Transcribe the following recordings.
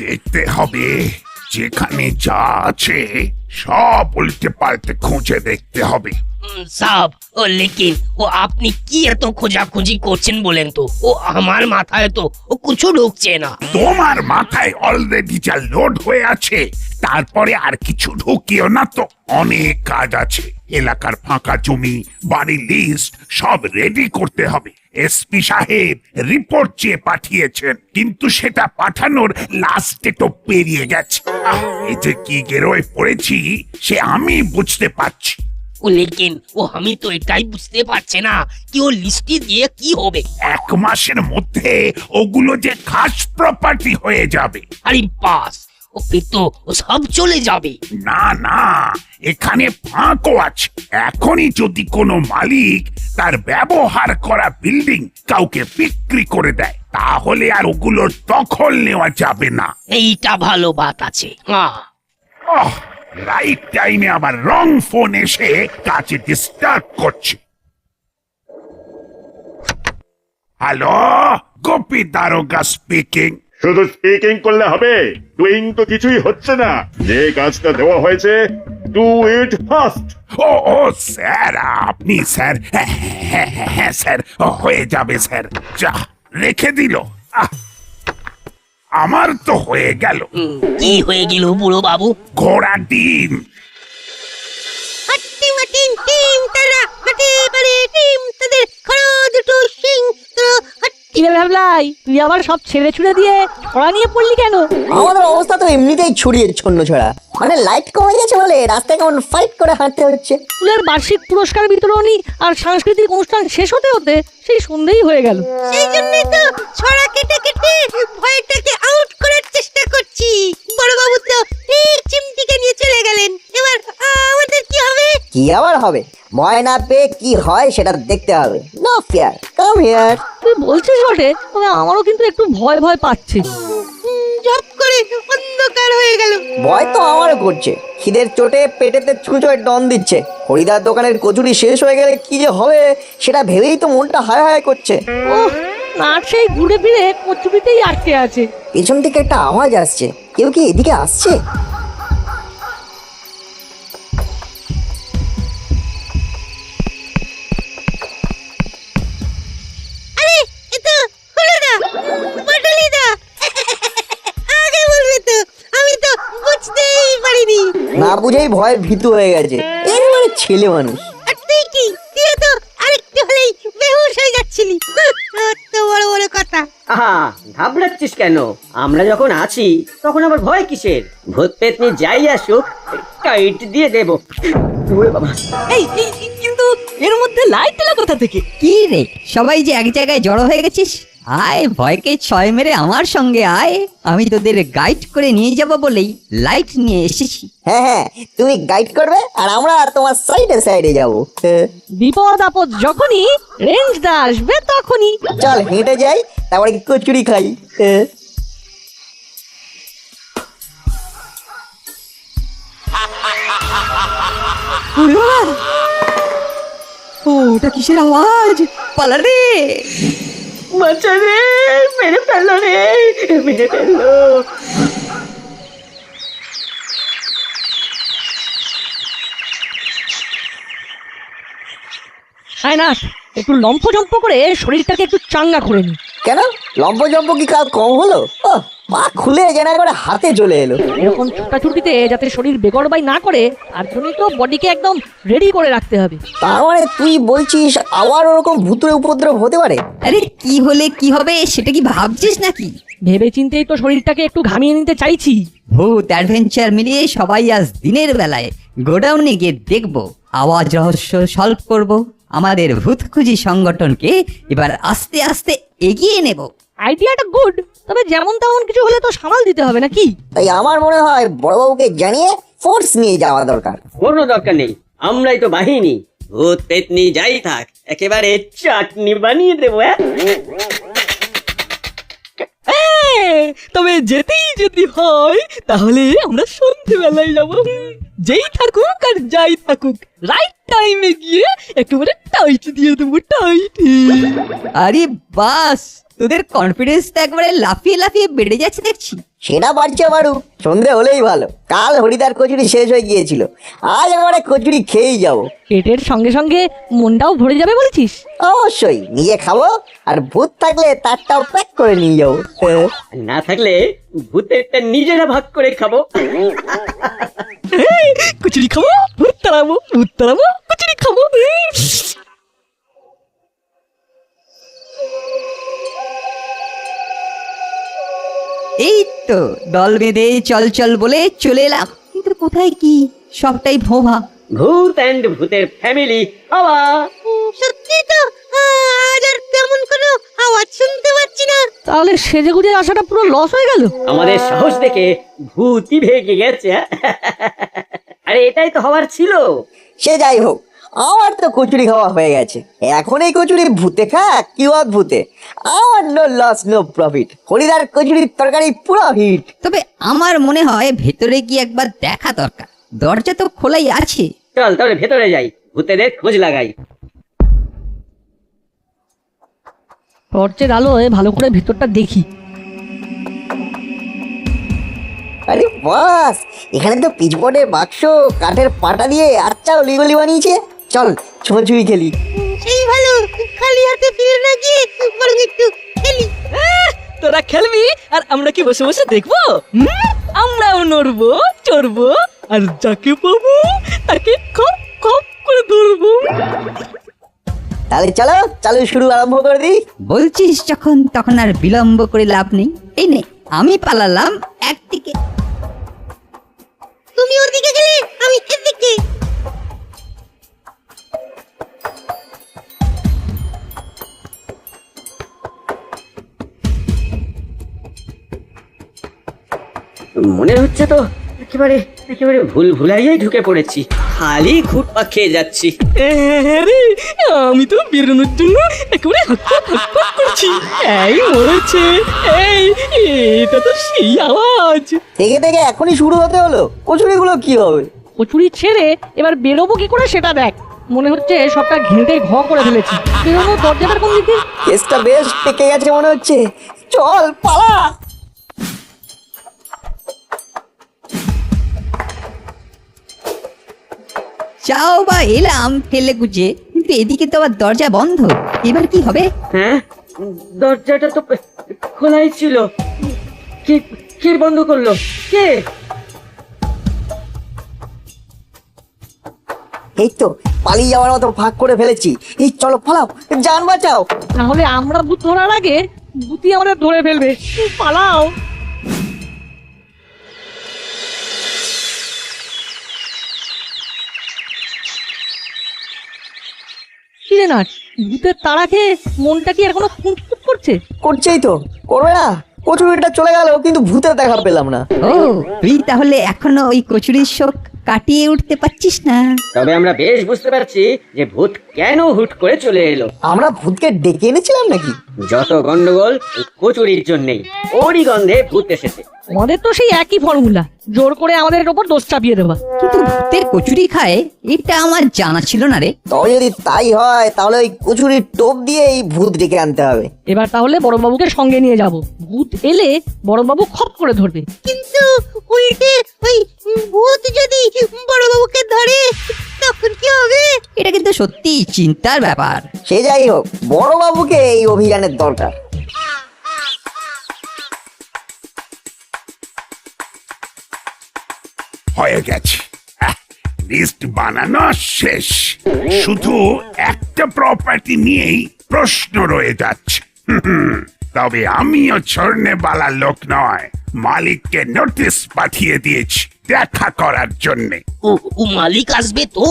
দেখতে হবে, যেখানে যা আছে সব উল্টে পাল্টে খুঁজে দেখতে হবে। সাব ও লেকিন ও আপনি কি এত খোঁজাখুঁজি করছেন বলেন তো? ও আমার মাথায় তো ও কিছু ঢুকছে না। তোমার মাথায় অলরেডি যা লোড হয়ে আছে, তারপরে আর কিছু ঢুকিও না তো। অনেক কাজ আছে। এলাকার ফাঁকা জমি, বাড়ির লিস্ট সব রেডি করতে হবে। এসপি সাহেব রিপোর্ট চেয়ে পাঠিয়েছেন, কিন্তু সেটা পাঠানোর লাস্ট ডেটও পেরিয়ে গেছে। এই যে কি গেরোয় পড়েছি সে আমি বুঝতে পারছি। ও লেকিন ও আমি তো এটাই বুঝতে পারছি না কি ও লিস্টি দিয়ে কি হবে। 1 মাসের মধ্যে ওগুলো যে খাস প্রপার্টি হয়ে যাবে। আরে বাস, ও তো ও সব চলে যাবে। না না, এখানে ফাঁকও আছে। এখনই যদি কোনো মালিক তার ব্যবহার করা বিল্ডিং কাউকে বিক্রি করে দেয়, তাহলে আর ওগুলোর দখল নেওয়া যাবে না। এইটা ভালো বাত আছে। রাইট টাইমে আবার রং ফোন এসে কাছে ডিস্টার্ব করছে। হ্যালো, গোপী দারোগা স্পিকিং। শুধু স্পিকিং করলে হবে? ডুইং তো কিছুই হচ্ছে না। যে কাজটা দেওয়া হয়েছে, ডু ইট ফাস্ট। ও স্যার, আপনি স্যার? হ্যাঁ স্যার, হয়ে যাবে স্যার। যা রেখে দিল। আমার তো হয়ে গেল। কি হয়ে গেল বুড়ো বাবু? ঘোড়া ডিম। ভাবলাই তুই আবার সব ছেড়ে ছুড়ে দিয়ে ছড়া নিয়ে পড়লি কেন? আমাদের অবস্থা তো এমনিতেই ছড়িয়ে ছন্ন ছড়া। মানে লাইট কমে গেছে বলে রাস্তায় কেমন ফাইট করে হাঁটতে হচ্ছে। স্কুলের বার্ষিক পুরস্কার বিতরণী আর সাংস্কৃতিক অনুষ্ঠান শেষ হতে হতে সেই সন্ধ্যেই হয়ে গেল। সেই জন্যই তো ছড়া কেটে কেটে ভয়টাকে আউট করার চেষ্টা করছি। বড়বাবু তো ঠিক চিমটিকে নিয়ে চলে গেলেন। এবার আমাদের কি হবে? কি আবার হবে? ভয় না পেয়ে কি হয় সেটা দেখতে হবে। No fear, come here. তুই বলছিস বটে, তবে আমারও কিন্তু একটু ভয় ভয় পাচ্ছে। জব করে অন্ধকার হয়ে গেল। ভয় তো আমারও করছে। খিদের চোটে পেটেতে ছুঁচোয় ডন দিচ্ছে। হরিদার দোকানের কচুরি শেষ হয়ে গেলে কি যে হবে সেটা ভেবেই তো মনটা হায় হায় করছে। ওহ, নাট সেই ঘুরে ফিরে কচুরিতেই আটকে আছে। পেছন থেকে একটা আওয়াজ আসছে। কেউ কি এদিকে আসছে? আরে এ তো হলোদা, পটলিদা। আগে বলবে তো, আমি তো বুঝতেই পারিনি। না বুঝেই ভয় ভীতু হয়ে গেছে। একেবারে ছেলে মানুষ। আর তুই কি? তুই তো আরেকটু হলেই বেহুশ হয়ে যাচ্ছিলি। এত বড় বড় কথা। আহা, ঘাবড়াচ্ছিস কেন? আমরা যখন আছি তখন আবার ভয় কিসের? ভূত পেতনি যাই আসুক, কাইট দিয়ে দেব। ওরে বাবা, এই কিন্তু এর মধ্যে লাইট এলো কোথা থেকে? কি রে, সবাই যে এক জায়গায় জড়ো হয়ে গেছিস? আয়, ভয়কে ছয় মেরে আমার সঙ্গে আয়। আমি তোদের গাইড করে নিয়ে যাব বলেই লাইট নিয়ে এসেছি। হ্যাঁ হ্যাঁ, তুমি গাইড করবে আর আমরা তোমার সাইডে সাইডে যাবো। বিপদ আপদ যখনই রেঞ্জ দা আসবে তখনই। চল হেঁটে যাই, তারপরে কচুরি খাই। ওটা কিসের আওয়াজ? পালা রে, বাঁচা রে, মেরে ফেললো রে, মেরে ফেললো। আয় না, একটু লম্ফজম্প করে শরীরটাকে একটু চাঙ্গা করে নি। কেন লম্ব জম্ব কি কাজ কম হলো? পা খুলে যেন করে হাতে চলে এলো। এরকম ছোটাছুটিতে যাতে শরীর বেগড়বাই না করে তার জন্যই তো বডিকে একদম রেডি করে রাখতে হবে। তার মানে তুই বলছিস আবার ওরকম ভূতের উপদ্রব হতে পারে? আরে কি হলে কি হবে সেটা কি ভাবছিস নাকি? ভেবে চিন্তেই তো শরীরটাকে একটু ঘামিয়ে নিতে চাইছি। ভূত অ্যাডভেঞ্চার মিলিয়ে সবাই আজ দিনের বেলায় গোডাউনে গিয়ে দেখবো, আওয়াজ রহস্য সলভ করব। আমাদের ভূত খুঁজি সংগঠনকে এবার আস্তে আস্তে এগিয়ে নেব। আইডিয়াটা গুড, তবে যেমন তেমন কিছু হলে তো সামাল দিতে হবে নাকি? তাই আমার মনে হয় বড়বাবুকে জানিয়ে ফোর্স নিয়ে যাওয়া দরকার। কোনো দরকার নেই, আমরাই তো বাহিনী। ভূত পেতনি যাই থাক, একেবারে চাটনি বানিয়ে দেবো। তবে যেতেই যদি হয় তাহলে আমরা সন্ধ্যেবেলায় যাবো। যেই থাকুক আর যাই থাকুক, রাইট টাইমে গিয়ে একেবারে টাইট দিয়ে দেবো, টাইট। আরে বাস, তোদের কনফিডেন্সটা একবারে লাফিয়ে লাফিয়ে বেড়ে যাচ্ছে দেখছি। সেটা বাড়ছে মারু, সন্ধে হলেই ভালো। কাল হরিদার কচুরি শেষ হয়ে গিয়েছিল, আজ এবারে কচুরি খেয়েই যাবো। পেটের সঙ্গে সঙ্গে মনটাও ভরে যাবে বলছিস? অবশ্যই নিজে খাবো, আর ভূত থাকলে তারটাও প্যাক করে নিয়ে যাবো। না থাকলে ভূতেরটা নিজেরা ভাগ করে খাবো। কচুরি খাবো, ভূত তাড়াবো, কচুরি খাবো। এই তো দল বেঁধে চল চল বলে চলে এলাম, কিন্তু কোথায় কি সবটাই ভোভা। ভূত অ্যান্ড ভূতের ফ্যামিলি হাওয়া। সত্যি তো, আজ আর তেমন কোনো আওয়াজ শুনতে পাচ্ছি না। তাহলে সেজে গুজে আসাটা পুরো লস হয়ে গেল। আমাদের সাহস দেখে ভূতই ভেগে গেছে। আরে এটাই তো হওয়ার ছিল। সে যাই হোক, আমার তো কচুরি খাওয়া হয়ে গেছে। এখন এই কচুরি ভূতে খাক কি অদ্ভুতে, আমার নো লস নো প্রফিট। হরিদার কচুরির তরকারি পুরো হিট। তবে আমার মনে হয় ভেতরে গিয়ে একবার দেখা দরকার, দরজা তো খোলাই আছে। চল তাহলে ভেতরে যাই, ভূতেদের খোঁজ লাগাই। টর্চের আলোয় ভালো করে ভেতরটা দেখি। আরে বাস, এখানে তো পিচবোর্ডের বাক্স, কাঠের পাটা দিয়ে আচ্ছা অলিগলি বানিয়েছে। চল ছোঁচুই খেলি। সেই ভালো, খালি হাতে ফিরে না গিয়ে বরং একটু খেলি। তোরা খেলবি আর আমরা কি বসে বসে দেখবো? আমরাও নড়বো চড়বো, আর যাকে পাবো তাকে খপ খপ করে ধরবো। তাহলে চলো চালু শুরু আরম্ভ করে দিই। বলছিস যখন তখন আর বিলম্ব করে লাভ নেই। এই নে আমি পালালাম একদিকে। তুমি ওদিকে গেলে আমি এদিকে। মনে হচ্ছে তো একেবারে একেবারে ভুল ভুলাইয়াই ঢুকে পড়েছি, খালি ঘুরপাক খেয়ে যাচ্ছি। আরে আমি তো বেরোনোর জন্য একেবারে হাক্কা করছি। এই মরেছে, এই এটা তো সেই আওয়াজ। থেকে থেকে এখনই শুরু হতে হলো, কচুরিগুলো কি হবে? কচুরি ছেড়ে এবার বেরোবো কি করে সেটা দেখ। মনে হচ্ছে সবটা ঘেঁটে ঘ করে ফেলেছি। বেরোবো দরজাটার কোন দিকে? কেসটা বেশ পেকে গেছে মনে হচ্ছে, চল পালা। যাও বা এলাম ঠেলে গুজে, কিন্তু এদিকে তো আবার দরজা বন্ধ। এবার কি হবে? হ্যাঁ, দরজাটা তো খোলাই ছিল। কে কে বন্ধ করলো? কে? এই তো পালিয়ে যাওয়ার মতো ভাগ করে ফেলেছি। এই চলো পালাও, জান বাঁচাও। তাহলে আমরা ভূত ধরার আগে ভূতই আমাদের ধরে ফেলবে। পালাও। কিরে নাট, ভূতের তাড়া খেয়ে মনটা কি এখনো ফুটফুট করছে? করছেই তো, করবে না? কচুরিটা চলে গেল কিন্তু ভূতের দেখা পেলাম না। ও তুই তাহলে এখনো ওই কচুরির শোক কাটিয়ে উঠতে পারছিস না? তবে আমরা বেশ বুঝতে পারছি যে ভূত কেন হুট করে চলে এলো। আমরা ভূতকে ডেকে এনেছিলাম নাকি? যত গন্ডগোল এই কচুরির জন্যই, ওরই গন্ধে ভূত এসেছে। আমাদের তো সেই একই ফর্মুলা, জোর করে আমাদের ওপর দোষ চাপিয়ে দেওয়া। কিন্তু ভূতের কচুরি খায় এটা আমার জানা ছিল না রে। তবে যদি তাই হয় তাহলে ওই কচুরির টোপ দিয়ে এই ভূত ডেকে আনতে হবে। এবার তাহলে বড়বাবুকে সঙ্গে নিয়ে যাব। ভূত এলে বড়বাবু খপ করে ধরবে। কিন্তু উল্টে ওই ভূত যদি বড়বাবুকে ধরে তখন কি হবে? এটা কিন্তু সত্যি চিন্তার ব্যাপার। সে যাই হোক, বড় বাবুকে এই অভিযানের দরকার। হয়ে গেছে, লিস্ট বানানো শেষ। শুধু একটা প্রপার্টি নিয়েই প্রশ্ন রয়ে যাচ্ছে। তবে আমিও ছড়নে বালা লোক নয়, মালিককে নোটিশ পাঠিয়ে দিয়েছি দেখা করার জন্যে। ও মালিক আসবে তো?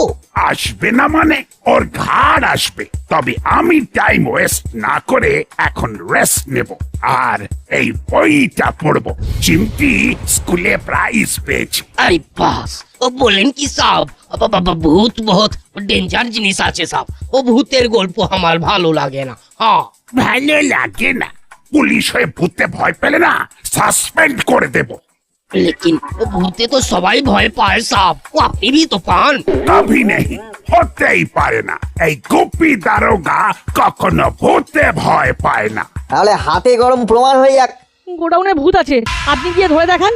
আসবে না মানে ওর ঘাড় আসবে। তবে আমি টাইম ওয়েস্ট না করে এখন রেস্ট নেব আর এই বইটা পড়বো। চিমটি স্কুলে প্রাইজ পেয়েছে। আরে বাস, ও বলেন কি সাব? বাবা ভূত বহুত ডেঞ্জার জিনিস আছে সাব। ও ভূতের গল্প আমার ভালো লাগে না। হ্যাঁ, ভালো লাগে না? পুলিশ হয়ে ভূতে ভয় পেলে না সাসপেন্ড করে দেব। लेकिन भूते तो सबाई भय पाए साहब, वो আপনি भी तो पान। কবি নেই, হতেই পারে না। এই গুপি দারোগা কখনো ভূতে ভয় পায় না। তাহলে হাতে গরম প্রমাণ হয়ে যাক। গোডাউনে ভূত আছে, আপনি গিয়ে ধরে দেখান।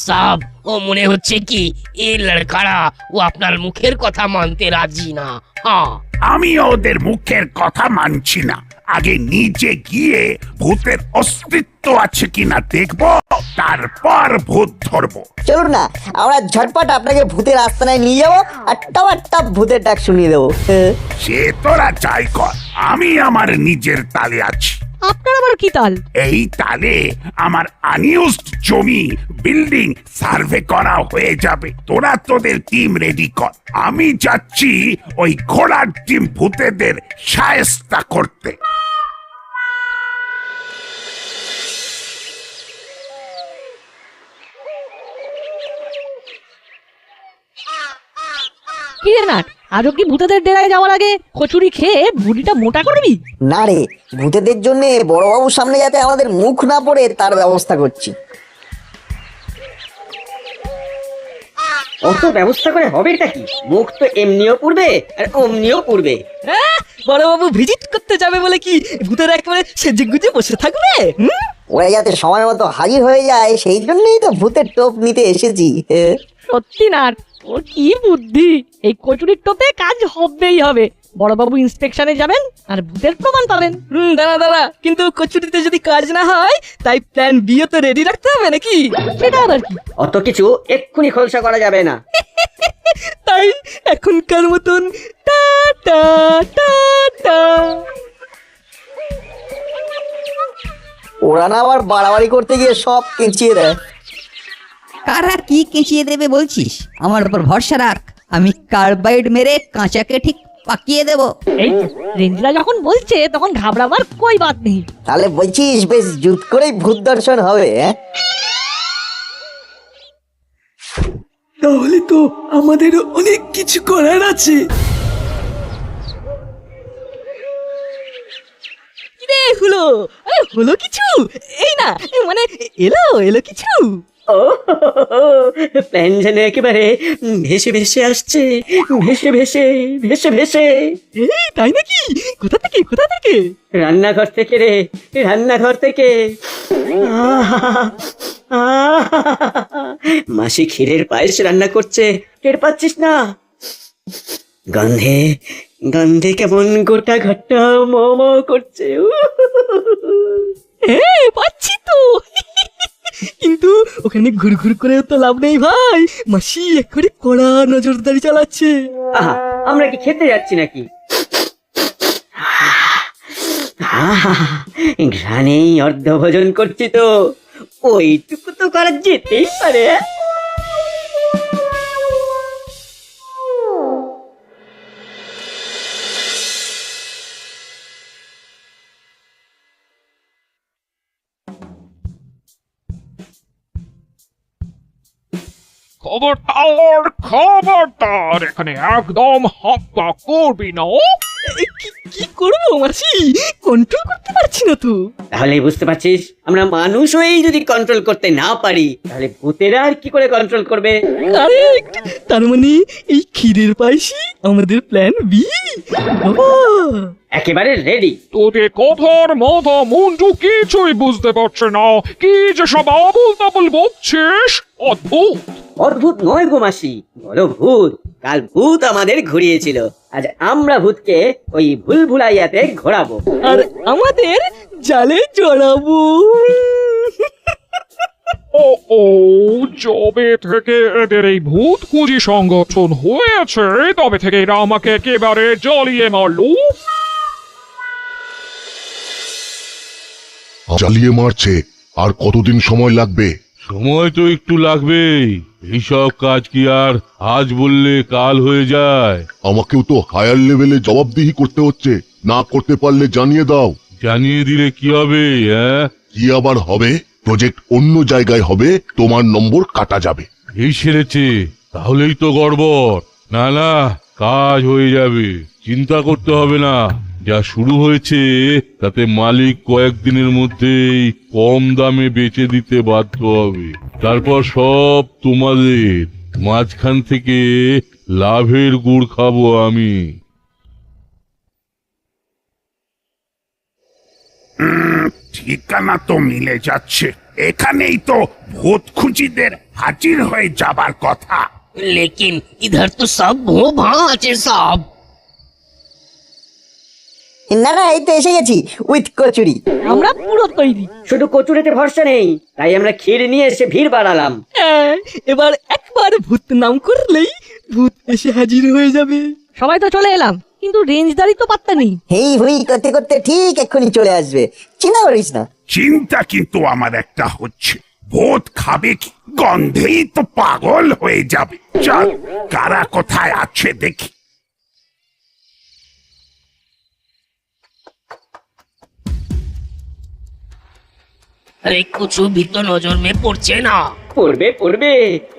সাহেব, ও মনে হচ্ছে কি এই লড়কারা ও আপনার মুখের কথা মানতে রাজি না। হ্যাঁ, আমি ওদের মুখের কথা মানছি না। আগে নিজে গিয়ে ভূতের অস্তিত্ব আছে কিনা দেখবো, তারপর ভূত ধরবো। চলুন না, আমরা ঝটপট আপনাকে ভূতের আস্তানায় নিয়ে যাবো আর টাবার টাপ ভূতের ডাক শুনিয়ে দেবো। সে তোরা চাই কর, আমি আমার নিজের তালে আছি। আপনার আবার কি তাল? এই তালে আমার আনইউজড জমি বিল্ডিং সার্ভে করা হয়ে যাবে। তোরা তোদের টিম রেডি কর, আমি যাচ্ছি ওই ঘোড়ার টিম ভূতেদের শায়েস্তা করতে। কি রে নাট, আজও কি ভূতেদের ডেরায় যাওয়ার আগে কচুরি খেয়ে বুড়িটা মোটা করবি? না রে, ভূতেদের জন্য বড়বাবুর সামনে যাতে আমাদের মুখ না পড়ে তার ব্যবস্থা করছি। অত ব্যবস্থা করে হবেটা কি? মুখ তো এমনিও পুড়বে আর অমনিও পুড়বে। বড়বাবু ভিজিট করতে যাবে বলে কি ভূতের একেবারে সেজে গুজে বসে থাকবে? ওরা যাতে সময় মতো হাজির হয়ে যায় সেই জন্যই তো ভূতের টোপ নিতে এসেছি। সত্যি নাট, ওর কি বুদ্ধি! এই কচুরির টোপে কাজ হবেই হবে। বড়বাবু ইন্সপেকশনে যাবেন আর ভূতের প্রমাণ পাবেন। দাঁড়া, কিন্তু কচুরিতে যদি কাজ না হয় তাই প্ল্যান বিও তো রেডি রাখতে হবে নাকি? সেটা আবার কি? অত কিছু এক্ষুনি খোলসা করা যাবে না। তাই এখনকার মতন টাটা টাটা। ওরা না আবার বাড়াবাড়ি করতে গিয়ে সব কেঁচিয়ে দেয়। কারা কি কেঁচিয়ে দেবে বলছিস? আমার উপর ভরসা রাখ, আমি কার্বাইড মেরে কাঁচাকে ঠিক পাকিয়ে দেব। এই তো, রেঞ্জরা যখন বলছে তখন ঘাবড়াবার কই বাত নেই। তাহলে বলছিস বেশ জুত করেই ভূত দর্শন হবে? তাহলে তো আমাদেরও অনেক কিছু করার আছে। কিরে হলো? আরে হলো কিছু? এই না, মানে এলো কিছু? ও প্ল্যান যেন একেবারে ভেসে ভেসে আসছে, ভেসে ভেসে। এই তাই নাকি? কোথা থেকে? রান্নাঘর থেকে রে, রান্নাঘর থেকে। মাসি ক্ষীরের পায়েস রান্না করছে, টের পাচ্ছিস না? গন্ধে কেমন গোটা ঘাটটা মোমো করছে। পাচ্ছি তো, কিন্তু ওখানে ঘুরঘুর করে তো লাভ নেই ভাই। মাসি একেবারে কড়া নজরদারি চালাচ্ছে। আহা, আমরা কি খেতে যাচ্ছি নাকি? ঘ্রাণেই অর্ধভোজন করছি তো, ওইটুকু তো করা যেতেই পারে। খবরদার এখানে একদম হাক্কা করবি না। কি করবো মাসি, কন্ট্রোল করতে পারছি না তো। তাহলে বুঝতে পারছিস, আমরা মানুষ হয়েই যদি কন্ট্রোল করতে না পারি তাহলে ভূতেরা আর কি করে কন্ট্রোল করবে? কারেক্ট, তার মানে এই ক্ষীরের পায়েসই আমাদের প্ল্যান বি। বাবা একেবারে রেডি। তোদের কথার মাথা মুন্ডু কিছুই বুঝতে পারছে না, কি যে সব আবুল তাবুল বকছিস। অদ্ভুত নয় গো মাসি, বলো ভূত। কাল ভূত আমাদের ঘুরিয়েছিল, আজ আমরা ভূতকে ওই ভুলভুলাইয়াতে ঘোরাবো আর আমাদের জালে জড়াবো। ও যবে থেকে এদের এই ভূত খুঁজি সংগঠন হয়েছে তবে থেকে এরা আমাকে একেবারে জ্বালিয়ে মারলো। জ্বালিয়ে মারছে, আর কতদিন সময় লাগবে? সময় তো একটু লাগবেই, এইসব কাজ কি আর আজ বললে কাল হয়ে যায়? আমাকেও তো হায়ার লেভেলে জবাবদিহি করতে হচ্ছে, না করতে পারলে জানিয়ে দাও। জানিয়ে দিলে কি হবে? কি আবার হবে? প্রজেক্ট অন্য জায়গায় হবে, তোমার নম্বর কাটা যাবে। এই সেরেছে, তাহলেই তো গড়বড়। না কাজ হয়ে যাবে, চিন্তা করতে হবে না। যা শুরু হয়েছে তাতে মালিক কয়েকদিনের মধ্যেই কম দামে বেচে দিতে বাধ্য হবে। তারপর সব তোমাদের, মাঝখান থেকে লাভের গুড় খাবো আমি। ঠিকানা তো মিলে যাচ্ছে, এখানেই তো ভূত খুঁজিদের হাজির হয়ে যাবার কথা। लेकिन इधर तो सब भो भा আছে সব। না না, এই তো এসে গেছি উইথ কচুরি। আমরা পুরো তৈরি। শুধু কচুরিতে ভরসা নেই, তাই আমরা ক্ষীর নিয়ে এসে ভিড় বাড়ালাম। এবার একবার ভূত নাম করলেই ভূত এসে হাজির হয়ে যাবে। সবাই তো চলে এলাম, কিন্তু রেঞ্জদারি তো পাত্তা নেই। হেই হুই করতে করতে ঠিক এক্ষুনি চলে আসবে, চিন্তা করিস না। চিন্তা কিন্তু আমার একটা হচ্ছে, ভূত খাবে কি? গন্ধেই তো পাগল হয়ে যাবে। চল, কারা কোথায় আছে দেখি। अरे कुछ भी तो नजर में পড়ছে না। পড়বে পড়বে,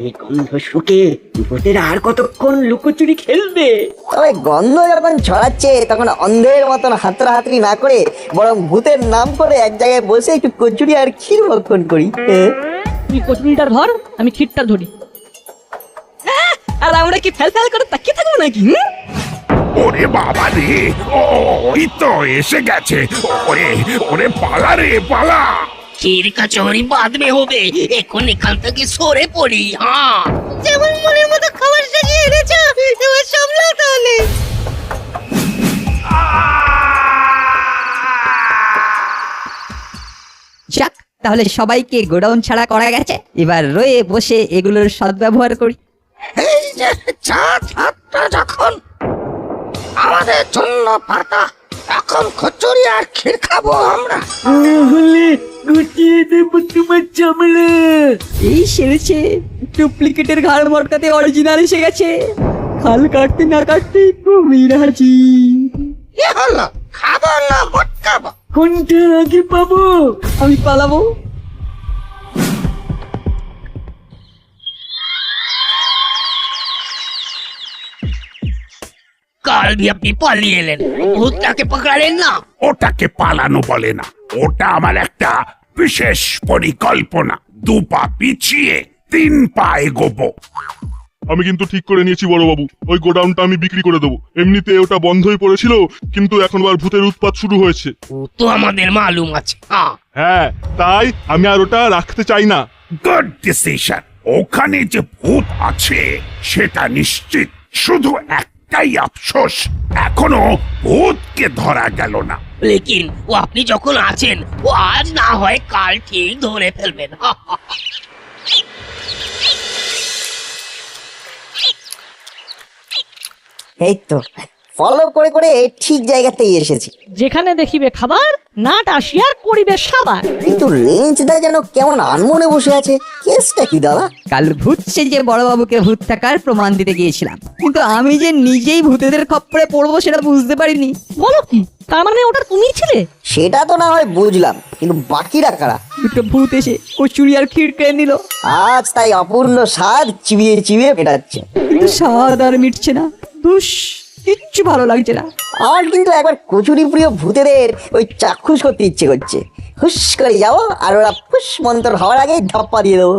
এই গন্ধ শুকে ভূতেরা আর কতক্ষণ লুকোচুরি খেলবে। তবে গন্ধ যখন ছড়াচ্ছে তখন অন্ধের মতন হাতড়াহাতড়ি না করে বরং ভূতের নাম করে এক জায়গায় বসে একটু কচুরি আর ক্ষীর ভক্ষণ করি। তুই কচুরিটা ধর, আমি ক্ষীরটা ধরি। আর আমরা কি ফেল ফেল করে তাকিয়ে থাকবো নাকি? ওরে বাবা রে, ওই তো এসে গেছে। ওরে ওরে, পালা রে পালা। ক্ষীর কচুরি বাদ মে হবে, এখন এখান থেকে সরে পড়ি। হ্যাঁ, যেমন মনের মতো খাবার সাজিয়ে এনেছো, এবার সামলাও তাহলে। যাক, তাহলে সবাইকে গোডাউন ছাড়া করা গেছে, এবার রয়ে বসে এগুলোর সদ্ব্যবহার করি। এই যে চাঁদ হাতটা যখন আমাদের জন্য পাতা, এখন কচুরি আর ক্ষীর খাবো আমরা। হলে গুটিয়ে দেবো তোমার চামড়া। এই সেরেছে, ডুপ্লিকেটের ঘাড় মটকাতে অরিজিনাল এসে গেছে। খাল কাটতে না কাটতে কুমির হাজির। কি হলো, খাবো না মটকাবো? কোনটা আগে পাবো? আমি পালাবো। কাল भी আপনি পালিয়ে এলেন, ভূতটাকে পকড়ালেন না। ওটাকে পালানো বলে না, ওটা আমার একটা বিশেষ পরিকল্পনা। 2 পা পিছিয়ে 3 পা এগোবো। আমি কিন্তু ঠিক করে নিয়েছি বড়বাবু, ওই গোডাউনটা আমি বিক্রি করে দেবো। এমনিতে ওটা বন্ধই পড়েছিল, কিন্তু এখন আবার ভূতের উৎপাত শুরু হয়েছে। ও তো আমাদের মালুম আছে। হ্যাঁ, তাই আমি আর ওটা রাখতে চাই না। Good decision. ওখানে যে ভূত আছে সেটা নিশ্চিত। শুধু একটাই আফসোস, এখনো ভূতকে ধরা গেল না। লেকিন ও আপনি যখন আছেন, ও আজ না হয় কাল ঠিক ধরে ফেলবেন। এই তো ফলো করে করে ঠিক জায়গাতেই এসেছি। যেখানে দেখিবে খাবার, নাট আসিয়ার করিবে সাবার। কিন্তু রেঞ্জটা যেন কেমন আনমনে বসে আছে, কেসটা কি দাদা? কাল ভূত সেজে বড়বাবুকে ভূত থাকার প্রমাণ দিতে গিয়েছিলাম, কিন্তু আমি যে নিজেই ভূতেদের খপ্পরে পড়বো সেটা বুঝতে পারিনি। বলো কি, তার মানে ওটা তুমিই ছিলে? সেটা তো না হয় বুঝলাম, কিন্তু বাকিরা কারা? দুটো ভূত এসে কচুরি আর ক্ষীর কেড়ে নিল। আজ তাই অপূর্ণ স্বাদ চিবিয়ে চিবিয়ে মেটাচ্ছে। কিন্তু স্বাদ আর মিটছে না, দুষ, কিচ্ছু ভালো লাগছে না। আমার কিন্তু একবার কচুরি প্রিয় ভূতেদের ওই চাক্ষুষ করতে ইচ্ছে করছে। হুস করে যাবো আর ওরা ফুস মন্তর হওয়ার আগেই ধাপ্পা দিয়ে দেবো।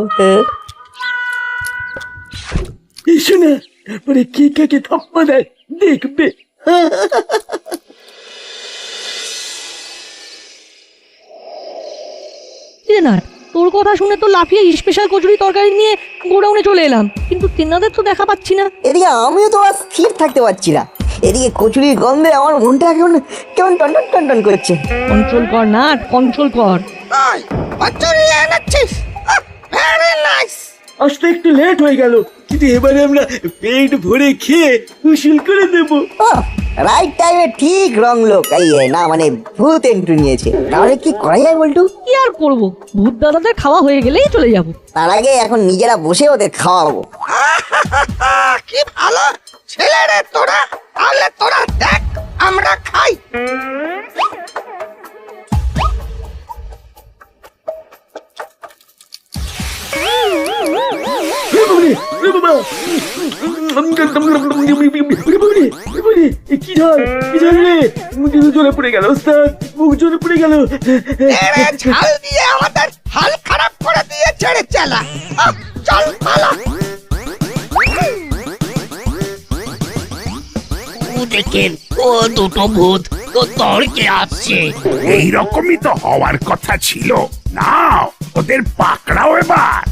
এসো না, তারপরে কে কাকে ধাপ্পা দেয় দেখবে। নাট, তোর কথা শুনে তো লাফিয়ে স্পেশাল কচুরি তরকারি নিয়ে গোডাউনে চলে এলাম, কিন্তু তেনাদের তো দেখা পাচ্ছি না। এদিকে আমিও তো আর স্থির থাকতে পারছি না, এদিকে কচুরির গন্ধে আমার মনটা কেমন কেমন টনটন টনটন করছে। কন্ট্রোল কর নাট, কন্ট্রোল কর। কচুরি এনেছিস? Very nice. আসতে একটু লেট হয়ে গেল, কিন্তু এবারে আমরা পেট ভরে খেয়ে উসুল করে দেবো। রাইট টাইমে ঠিক রং লোক না মানে ভূত এন্ট্রি নিয়েছে। তাহলে কি করা যায় বলটু? কি আর করবো, ভূত দাদাদের খাওয়া হয়ে গেলেই চলে যাব। তার আগে এখন নিজেরা বসে ওদের খাওয়াবো। কি ভালো ছেলে রে তোরা, তাহলে তোরা দেখ আমরা খাই। বাবা, কি ঝাল রে, মুখ জ্বলে পড়ে গেল ওস্তাদ, মুখ জ্বলে পড়ে গেল। ঝাল দিয়ে আমাদের হাল খারাপ করে দিয়ে ছেড়ে চালা চল পালা। দেখেন ও দুটো ভূত তো তর্কে আসছে। এইরকমই তো হওয়ার কথা ছিল। নাও ওদের পাকড়াও এবার।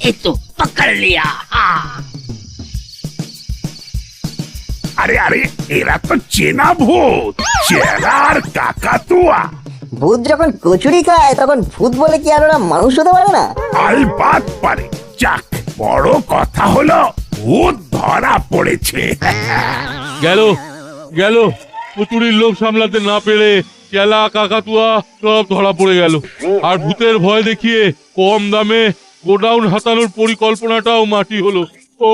এই তো পকড় লিয়া। আরে আরে এরা তো চেনা ভূত, চেরা আর কাকাতুয়া। ভূত যখন কচুরি খায় তখন ভূত বলে কি আর ওরা মানুষ হতে পারে না? আলবাত পারে। যাক, বড় কথা হলো ভূত ধরা পড়েছে। গেল গেল, কচুরির লোভ সামলাতে না পেরে চেলা কাকাতুয়া সব ধরা পড়ে গেল। আর ভূতের ভয় দেখিয়ে কম দামে গোডাউন হাতানোর পরিকল্পনাটাও মাটি হলো। ও